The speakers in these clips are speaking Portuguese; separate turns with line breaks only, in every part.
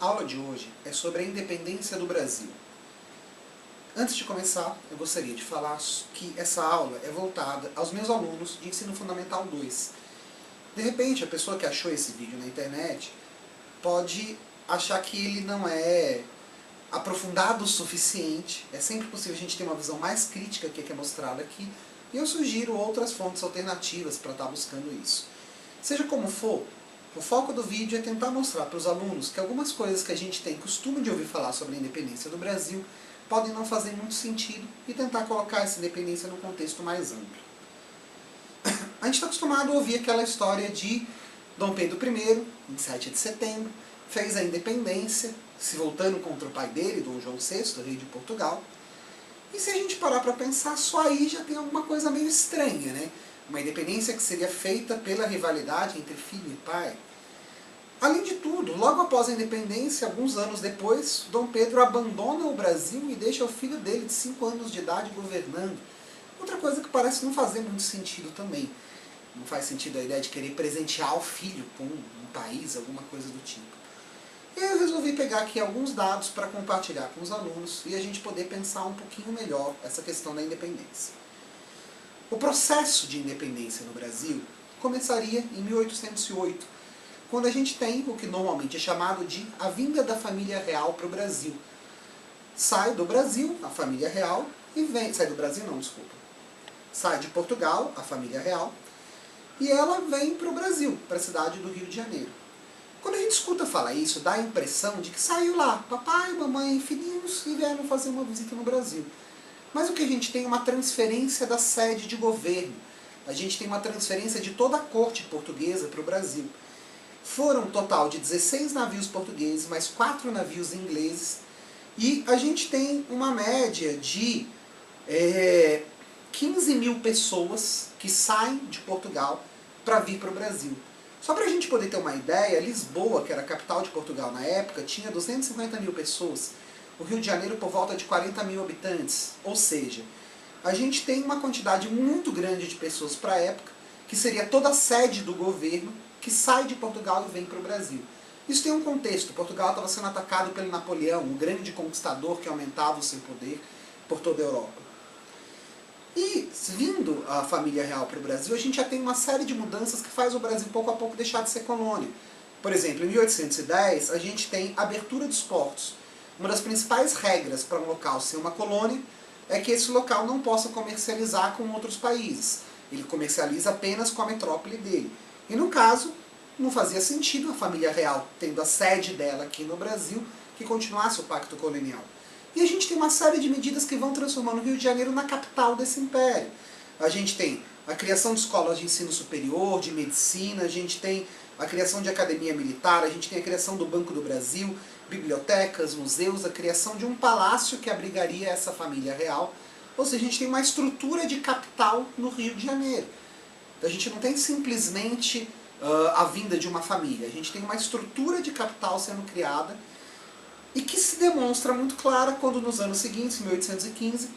A aula de hoje é sobre a independência do Brasil. Antes de começar, eu gostaria de falar que essa aula é voltada aos meus alunos de Ensino Fundamental 2. De repente, a pessoa que achou esse vídeo na internet pode achar que ele não é aprofundado o suficiente. É sempre possível a gente ter uma visão mais crítica que é mostrada aqui, e eu sugiro outras fontes alternativas para estar buscando isso. Seja como for, o foco do vídeo é tentar mostrar para os alunos que algumas coisas que a gente tem costume de ouvir falar sobre a independência do Brasil podem não fazer muito sentido e tentar colocar essa independência num contexto mais amplo. A gente está acostumado a ouvir aquela história de Dom Pedro I, em 7 de setembro, fez a independência, se voltando contra o pai dele, Dom João VI, rei de Portugal. E se a gente parar para pensar, só aí já tem alguma coisa meio estranha, né? Uma independência que seria feita pela rivalidade entre filho e pai. Além de tudo, logo após a independência, alguns anos depois, Dom Pedro abandona o Brasil e deixa o filho dele de 5 anos de idade governando. Outra coisa que parece não fazer muito sentido também. Não faz sentido a ideia de querer presentear o filho com um país, alguma coisa do tipo. E eu resolvi pegar aqui alguns dados para compartilhar com os alunos e a gente poder pensar um pouquinho melhor essa questão da independência. O processo de independência no Brasil começaria em 1808, quando a gente tem o que normalmente é chamado de a vinda da família real para o Brasil. Sai do Brasil a família real e vem... Sai do Brasil não, desculpa. Sai de Portugal a família real e ela vem para o Brasil, para a cidade do Rio de Janeiro. Quando a gente escuta falar isso, dá a impressão de que saiu lá, papai, mamãe, filhinhos, e vieram fazer uma visita no Brasil. Mas o que a gente tem é uma transferência da sede de governo. A gente tem uma transferência de toda a corte portuguesa para o Brasil. Foram um total de 16 navios portugueses, mais 4 navios ingleses, e a gente tem uma média de 15 mil pessoas que saem de Portugal para vir para o Brasil. Só para a gente poder ter uma ideia, Lisboa, que era a capital de Portugal na época, tinha 250 mil pessoas. O Rio de Janeiro por volta de 40 mil habitantes. Ou seja, a gente tem uma quantidade muito grande de pessoas para a época, que seria toda a sede do governo, que sai de Portugal e vem para o Brasil. Isso tem um contexto. Portugal estava sendo atacado pelo Napoleão, um grande conquistador que aumentava o seu poder por toda a Europa. E, vindo a família real para o Brasil, a gente já tem uma série de mudanças que faz o Brasil pouco a pouco deixar de ser colônia. Por exemplo, em 1810, a gente tem abertura dos portos. Uma das principais regras para um local ser uma colônia é que esse local não possa comercializar com outros países. Ele comercializa apenas com a metrópole dele. E no caso, não fazia sentido a família real, tendo a sede dela aqui no Brasil, que continuasse o pacto colonial. E a gente tem uma série de medidas que vão transformando o Rio de Janeiro na capital desse império. A gente tem a criação de escolas de ensino superior, de medicina, a gente tem a criação de academia militar, a gente tem a criação do Banco do Brasil, bibliotecas, museus, a criação de um palácio que abrigaria essa família real. Ou seja, a gente tem uma estrutura de capital no Rio de Janeiro. A gente não tem simplesmente a vinda de uma família, a gente tem uma estrutura de capital sendo criada e que se demonstra muito clara quando nos anos seguintes, em 1815,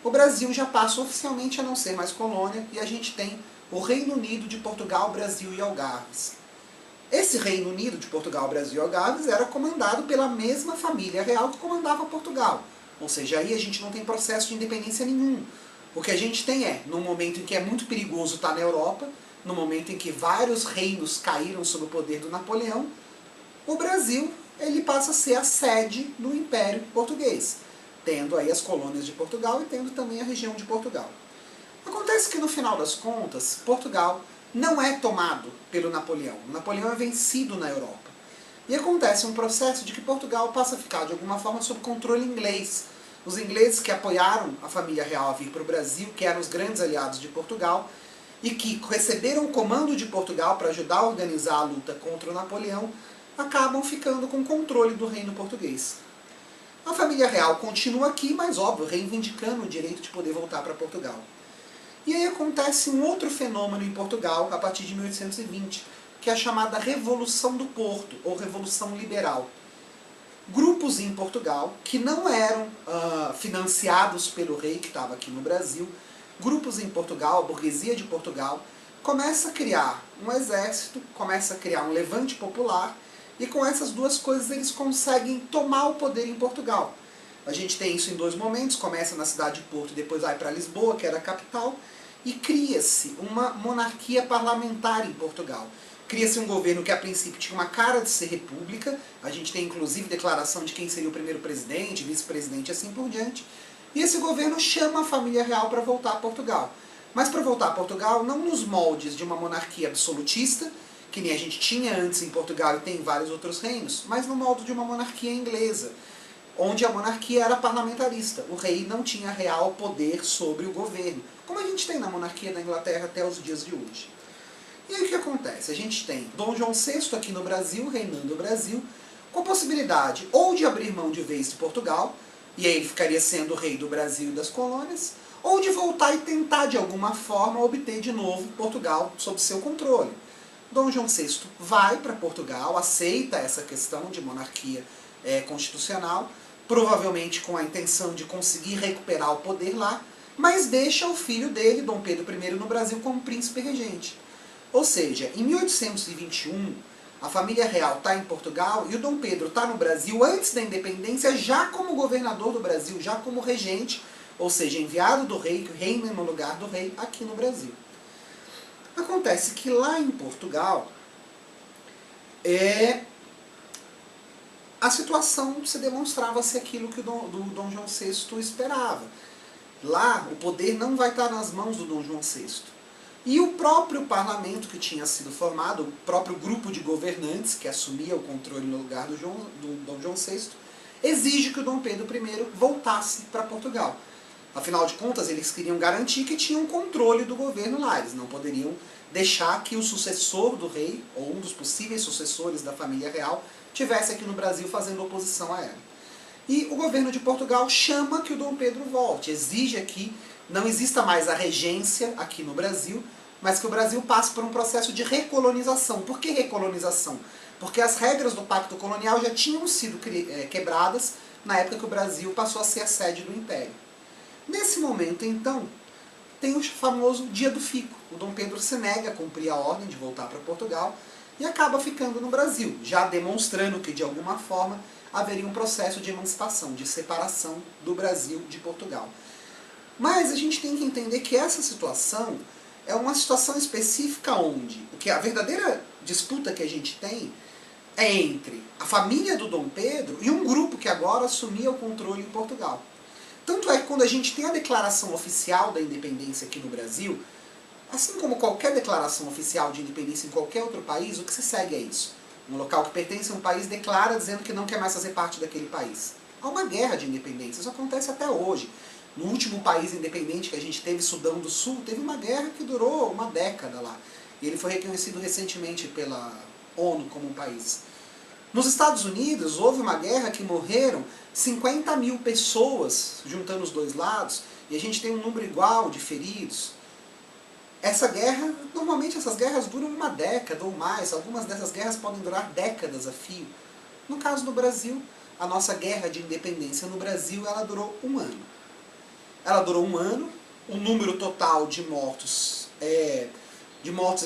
o Brasil já passa oficialmente a não ser mais colônia e a gente tem o Reino Unido de Portugal, Brasil e Algarves. Esse Reino Unido de Portugal, Brasil e Algarves era comandado pela mesma família real que comandava Portugal. Ou seja, aí a gente não tem processo de independência nenhum. O que a gente tem é, no momento em que é muito perigoso estar na Europa, no momento em que vários reinos caíram sob o poder do Napoleão, o Brasil ele passa a ser a sede do Império Português, tendo aí as colônias de Portugal e tendo também a região de Portugal. Acontece que no final das contas, Portugal não é tomado pelo Napoleão. O Napoleão é vencido na Europa. E acontece um processo de que Portugal passa a ficar de alguma forma sob controle inglês. Os ingleses que apoiaram a família real a vir para o Brasil, que eram os grandes aliados de Portugal, e que receberam o comando de Portugal para ajudar a organizar a luta contra o Napoleão, acabam ficando com o controle do reino português. A família real continua aqui, mas óbvio, reivindicando o direito de poder voltar para Portugal. E aí acontece um outro fenômeno em Portugal, a partir de 1820, que é a chamada Revolução do Porto, ou Revolução Liberal. Grupos em Portugal, que não eram financiados pelo rei que estava aqui no Brasil, grupos em Portugal, a burguesia de Portugal, começa a criar um exército, começa a criar um levante popular, e com essas duas coisas eles conseguem tomar o poder em Portugal. A gente tem isso em dois momentos, começa na cidade de Porto e depois vai para Lisboa, que era a capital, e cria-se uma monarquia parlamentar em Portugal. Cria-se um governo que a princípio tinha uma cara de ser república, a gente tem inclusive declaração de quem seria o primeiro presidente, vice-presidente e assim por diante, e esse governo chama a família real para voltar a Portugal. Mas para voltar a Portugal, não nos moldes de uma monarquia absolutista, que nem a gente tinha antes em Portugal e tem em vários outros reinos, mas no molde de uma monarquia inglesa, onde a monarquia era parlamentarista. O rei não tinha real poder sobre o governo, como a gente tem na monarquia da Inglaterra até os dias de hoje. E aí o que acontece? A gente tem Dom João VI aqui no Brasil, reinando o Brasil, com a possibilidade ou de abrir mão de vez de Portugal, e aí ele ficaria sendo o rei do Brasil e das colônias, ou de voltar e tentar de alguma forma obter de novo Portugal sob seu controle. Dom João VI vai para Portugal, aceita essa questão de monarquia constitucional, provavelmente com a intenção de conseguir recuperar o poder lá, mas deixa o filho dele, Dom Pedro I, no Brasil como príncipe regente. Ou seja, em 1821, a família real está em Portugal e o Dom Pedro está no Brasil antes da independência, já como governador do Brasil, já como regente, ou seja, enviado do rei, que reina no lugar do rei aqui no Brasil. Acontece que lá em Portugal, a situação se demonstrava ser aquilo que o Dom João VI esperava. Lá, o poder não vai estar nas mãos do Dom João VI. E o próprio parlamento que tinha sido formado, o próprio grupo de governantes que assumia o controle no lugar do Dom João VI, exige que o Dom Pedro I voltasse para Portugal. Afinal de contas, eles queriam garantir que tinham controle do governo lá. Eles não poderiam deixar que o sucessor do rei, ou um dos possíveis sucessores da família real, tivesse aqui no Brasil fazendo oposição a ela. E o governo de Portugal chama que o Dom Pedro volte, exige que não exista mais a regência aqui no Brasil, mas que o Brasil passe por um processo de recolonização. Por que recolonização? Porque as regras do Pacto Colonial já tinham sido quebradas na época que o Brasil passou a ser a sede do Império. Nesse momento, então, tem o famoso Dia do Fico. O Dom Pedro se nega a cumprir a ordem de voltar para Portugal e acaba ficando no Brasil, já demonstrando que, de alguma forma, haveria um processo de emancipação, de separação do Brasil de Portugal. Mas a gente tem que entender que essa situação é uma situação específica onde a verdadeira disputa que a gente tem é entre a família do Dom Pedro e um grupo que agora assumia o controle em Portugal. Tanto é que quando a gente tem a declaração oficial da independência aqui no Brasil, assim como qualquer declaração oficial de independência em qualquer outro país, o que se segue é isso. Um local que pertence a um país declara dizendo que não quer mais fazer parte daquele país. Há uma guerra de independência, isso acontece até hoje. No último país independente que a gente teve, Sudão do Sul, teve uma guerra que durou uma década lá. E ele foi reconhecido recentemente pela ONU como um país. Nos Estados Unidos, houve uma guerra que morreram 50 mil pessoas, juntando os dois lados, e a gente tem um número igual de feridos. Essa guerra, normalmente essas guerras duram uma década ou mais, algumas dessas guerras podem durar décadas a fio. No caso do Brasil, a nossa guerra de independência no Brasil, ela durou um ano. Ela durou um ano, o número total de mortos e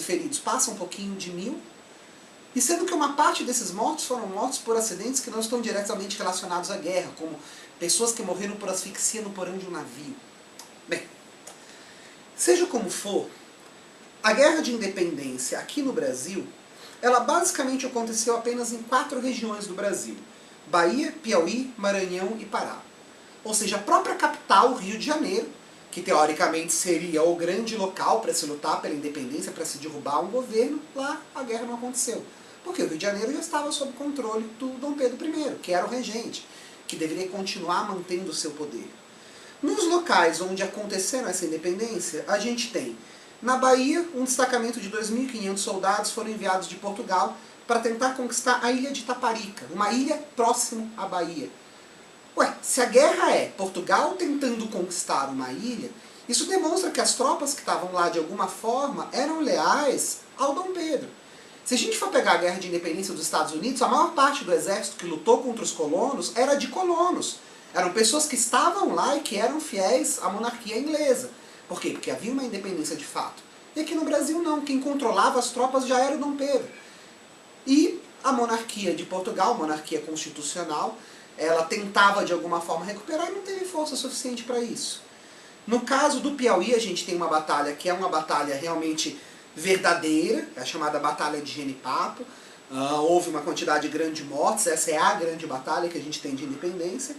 feridos passa um pouquinho de 1000, e sendo que uma parte desses mortos foram mortos por acidentes que não estão diretamente relacionados à guerra, como pessoas que morreram por asfixia no porão de um navio. Bem, seja como for, a guerra de independência aqui no Brasil, ela basicamente aconteceu apenas em 4 regiões do Brasil: Bahia, Piauí, Maranhão e Pará. Ou seja, a própria capital, Rio de Janeiro, que teoricamente seria o grande local para se lutar pela independência, para se derrubar um governo, lá a guerra não aconteceu. Porque o Rio de Janeiro já estava sob controle do Dom Pedro I, que era o regente, que deveria continuar mantendo o seu poder. Nos locais onde aconteceram essa independência, a gente tem, na Bahia, um destacamento de 2.500 soldados foram enviados de Portugal para tentar conquistar a ilha de Taparica, uma ilha próxima à Bahia. Ué, se a guerra é Portugal tentando conquistar uma ilha, isso demonstra que as tropas que estavam lá de alguma forma eram leais ao Dom Pedro. Se a gente for pegar a guerra de independência dos Estados Unidos, a maior parte do exército que lutou contra os colonos era de colonos. Eram pessoas que estavam lá e que eram fiéis à monarquia inglesa. Por quê? Porque havia uma independência de fato. E aqui no Brasil não, quem controlava as tropas já era o Dom Pedro. E A monarquia de Portugal, monarquia constitucional, ela tentava de alguma forma recuperar e não teve força suficiente para isso. No caso do Piauí, a gente tem uma batalha que é uma batalha realmente verdadeira, é a chamada Batalha de Genipapo. Houve uma quantidade grande de mortes, essa é a grande batalha que a gente tem de independência.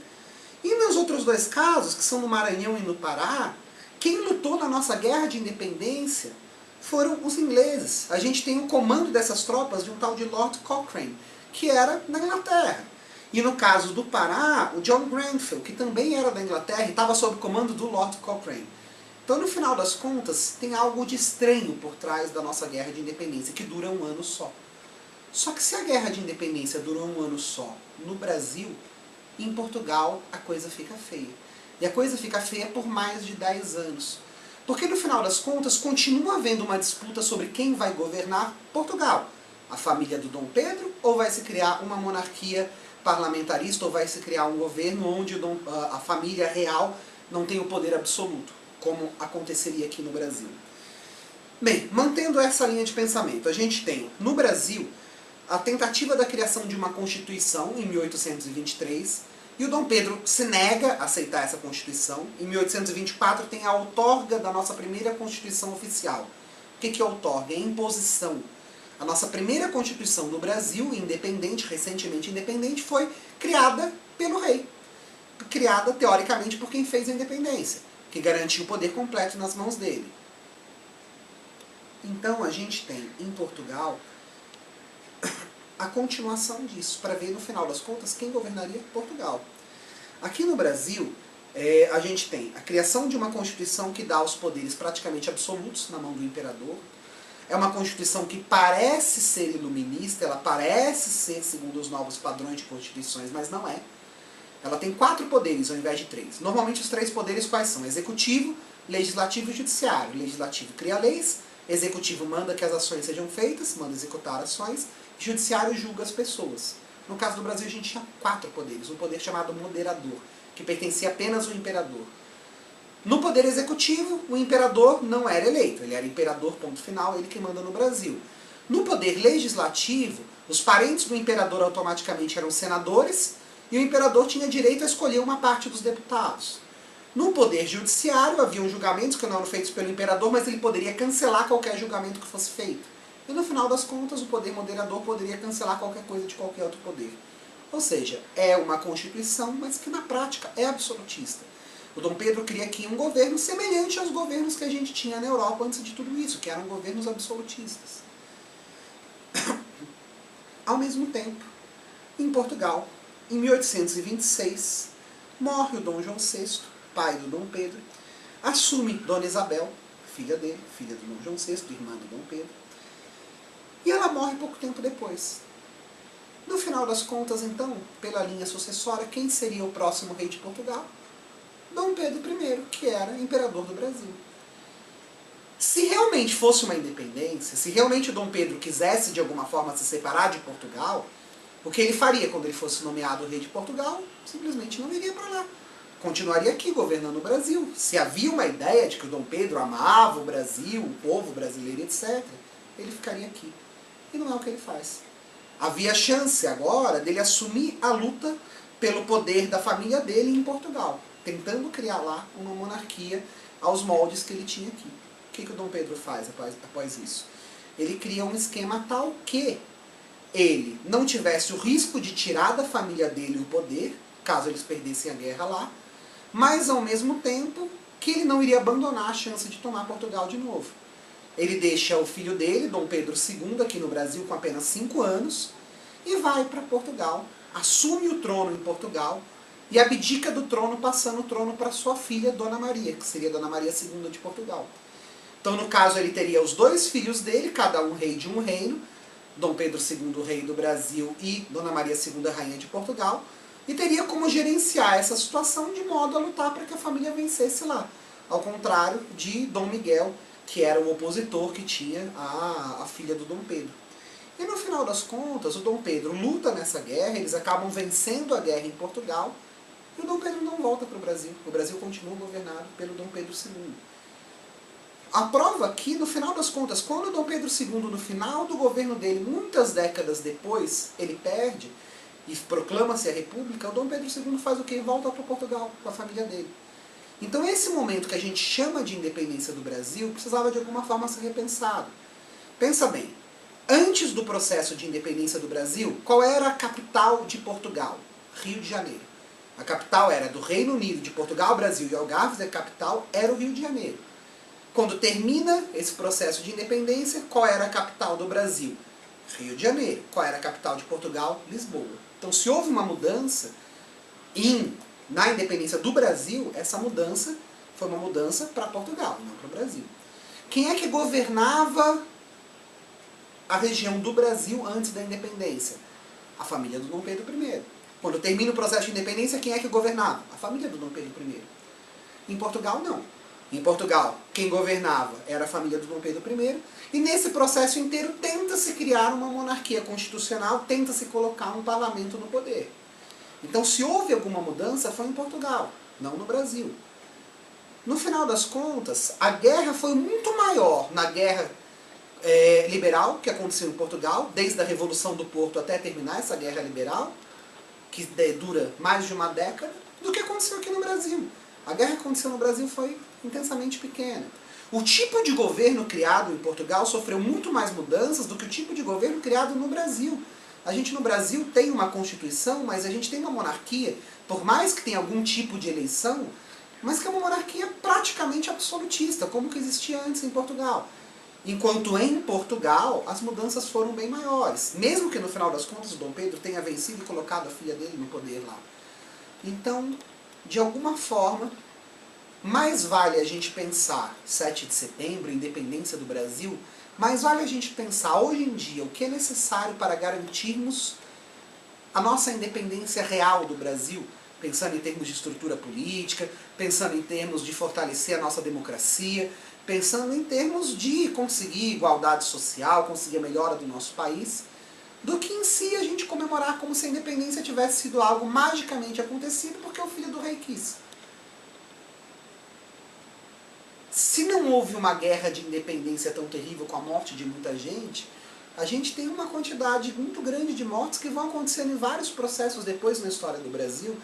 E nos outros dois casos, que são no Maranhão e no Pará, quem lutou na nossa guerra de independência foram os ingleses. A gente tem o comando dessas tropas de um tal de Lord Cochrane, que era na Inglaterra. E no caso do Pará, o John Grenfell, que também era da Inglaterra e estava sob comando do Lord Cochrane. Então, no final das contas, tem algo de estranho por trás da nossa guerra de independência, que dura um ano só. Só que se a guerra de independência durou um ano só no Brasil, em Portugal a coisa fica feia. E a coisa fica feia por mais de 10 anos. Porque no final das contas continua havendo uma disputa sobre quem vai governar Portugal. A família do Dom Pedro, ou vai se criar uma monarquia parlamentarista, ou vai se criar um governo onde a família real não tem o poder absoluto, como aconteceria aqui no Brasil. Bem, mantendo essa linha de pensamento, a gente tem no Brasil a tentativa da criação de uma Constituição em 1823, e o Dom Pedro se nega a aceitar essa Constituição. Em 1824 tem a outorga da nossa primeira Constituição oficial. O que é outorga? É imposição. A nossa primeira Constituição no Brasil, independente, recentemente independente, foi criada pelo rei. Criada, teoricamente, por quem fez a independência, que garantiu o poder completo nas mãos dele. Então a gente tem, em Portugal, a continuação disso, para ver no final das contas quem governaria Portugal. Aqui no Brasil, a gente tem a criação de uma Constituição que dá os poderes praticamente absolutos na mão do imperador. É uma Constituição que parece ser iluminista, ela parece ser segundo os novos padrões de constituições, mas não é. Ela tem 4 poderes ao invés de 3. Normalmente os 3 poderes quais são? Executivo, legislativo e judiciário. Legislativo cria leis, executivo manda que as ações sejam feitas, manda executar ações, judiciário julga as pessoas. No caso do Brasil a gente tinha 4 poderes, um poder chamado moderador, que pertencia apenas ao imperador. No poder executivo, o imperador não era eleito, ele era imperador, ponto final, ele que manda no Brasil. No poder legislativo, os parentes do imperador automaticamente eram senadores, e o imperador tinha direito a escolher uma parte dos deputados. No poder judiciário, haviam julgamentos que não eram feitos pelo imperador, mas ele poderia cancelar qualquer julgamento que fosse feito. E no final das contas, o poder moderador poderia cancelar qualquer coisa de qualquer outro poder. Ou seja, é uma constituição, mas que na prática é absolutista. O Dom Pedro cria aqui um governo semelhante aos governos que a gente tinha na Europa antes de tudo isso, que eram governos absolutistas. Ao mesmo tempo, em Portugal, em 1826, morre o Dom João VI, pai do Dom Pedro, assume Dona Isabel, filha dele, filha do Dom João VI, irmã do Dom Pedro, e ela morre pouco tempo depois. No final das contas, então, pela linha sucessória, quem seria o próximo rei de Portugal? Dom Pedro I, que era imperador do Brasil. Se realmente fosse uma independência, se realmente o Dom Pedro quisesse de alguma forma se separar de Portugal, o que ele faria quando ele fosse nomeado rei de Portugal? Simplesmente não iria para lá. Continuaria aqui governando o Brasil. Se havia uma ideia de que o Dom Pedro amava o Brasil, o povo brasileiro, etc., ele ficaria aqui. E não é o que ele faz. Havia chance agora dele assumir a luta pelo poder da família dele em Portugal, tentando criar lá uma monarquia aos moldes que ele tinha aqui. O que o Dom Pedro faz após isso? Ele cria um esquema tal que ele não tivesse o risco de tirar da família dele o poder, caso eles perdessem a guerra lá, mas ao mesmo tempo que ele não iria abandonar a chance de tomar Portugal de novo. Ele deixa o filho dele, Dom Pedro II, aqui no Brasil com apenas 5 anos, e vai para Portugal, assume o trono em Portugal, e abdica do trono, passando o trono para sua filha, Dona Maria, que seria Dona Maria II de Portugal. Então, no caso, ele teria os 2 filhos dele, cada um rei de um reino, Dom Pedro II, rei do Brasil, e Dona Maria II, rainha de Portugal, e teria como gerenciar essa situação de modo a lutar para que a família vencesse lá. Ao contrário de Dom Miguel, que era o opositor que tinha a filha do Dom Pedro. E no final das contas, o Dom Pedro luta nessa guerra, eles acabam vencendo a guerra em Portugal, e o Dom Pedro não volta para o Brasil. O Brasil continua governado pelo Dom Pedro II. A prova aqui, no final das contas, quando Dom Pedro II, no final do governo dele, muitas décadas depois, ele perde e proclama-se a República, o Dom Pedro II faz o quê? Volta para Portugal, com a família dele. Então esse momento que a gente chama de independência do Brasil precisava de alguma forma ser repensado. Pensa bem, antes do processo de independência do Brasil, qual era a capital de Portugal? Rio de Janeiro. A capital era do Reino Unido, de Portugal, Brasil e Algarves, a capital era o Rio de Janeiro. Quando termina esse processo de independência, qual era a capital do Brasil? Rio de Janeiro. Qual era a capital de Portugal? Lisboa. Então, se houve uma mudança na independência do Brasil, essa mudança foi uma mudança para Portugal, não para o Brasil. Quem é que governava a região do Brasil antes da independência? A família do Dom Pedro I. Quando termina o processo de independência, quem é que governava? A família do Dom Pedro I. Em Portugal, não. Em Portugal, quem governava era a família do Dom Pedro I, e nesse processo inteiro tenta-se criar uma monarquia constitucional, tenta-se colocar um parlamento no poder. Então, se houve alguma mudança, foi em Portugal, não no Brasil. No final das contas, a guerra foi muito maior na guerra liberal que aconteceu em Portugal, desde a Revolução do Porto até terminar essa guerra liberal, que dura mais de uma década, do que aconteceu aqui no Brasil. A guerra que aconteceu no Brasil foi intensamente pequena. O tipo de governo criado em Portugal sofreu muito mais mudanças do que o tipo de governo criado no Brasil. A gente no Brasil tem uma constituição, mas a gente tem uma monarquia, por mais que tenha algum tipo de eleição, mas que é uma monarquia praticamente absolutista, como que existia antes em Portugal. Enquanto em Portugal as mudanças foram bem maiores, mesmo que no final das contas o Dom Pedro tenha vencido e colocado a filha dele no poder lá. Então, de alguma forma, mais vale a gente pensar 7 de setembro, independência do Brasil, mais vale a gente pensar hoje em dia o que é necessário para garantirmos a nossa independência real do Brasil, pensando em termos de estrutura política, pensando em termos de fortalecer a nossa democracia, pensando em termos de conseguir igualdade social, conseguir a melhora do nosso país, do que em si a gente comemorar como se a independência tivesse sido algo magicamente acontecido porque o filho do rei quis. Se não houve uma guerra de independência tão terrível com a morte de muita gente, a gente tem uma quantidade muito grande de mortes que vão acontecendo em vários processos depois na história do Brasil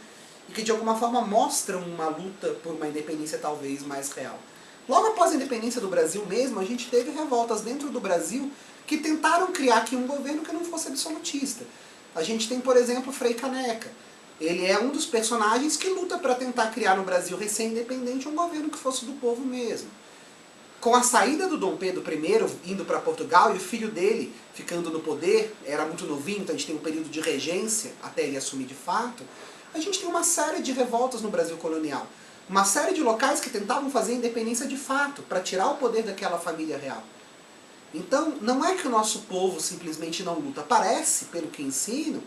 e que de alguma forma mostram uma luta por uma independência talvez mais real. Logo após a independência do Brasil mesmo, a gente teve revoltas dentro do Brasil que tentaram criar aqui um governo que não fosse absolutista. A gente tem, por exemplo, Frei Caneca. Ele é um dos personagens que luta para tentar criar no Brasil recém-independente um governo que fosse do povo mesmo. Com a saída do Dom Pedro I indo para Portugal e o filho dele ficando no poder, era muito novinho, então a gente tem um período de regência até ele assumir de fato, a gente tem uma série de revoltas no Brasil colonial. Uma série de locais que tentavam fazer independência de fato, para tirar o poder daquela família real. Então, não é que o nosso povo simplesmente não luta. Parece, pelo que ensino,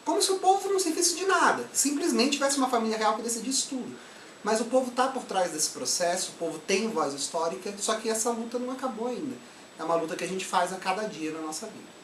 como se o povo não servisse de nada. Simplesmente tivesse uma família real que decidisse tudo. Mas o povo está por trás desse processo, o povo tem voz histórica, só que essa luta não acabou ainda. É uma luta que a gente faz a cada dia na nossa vida.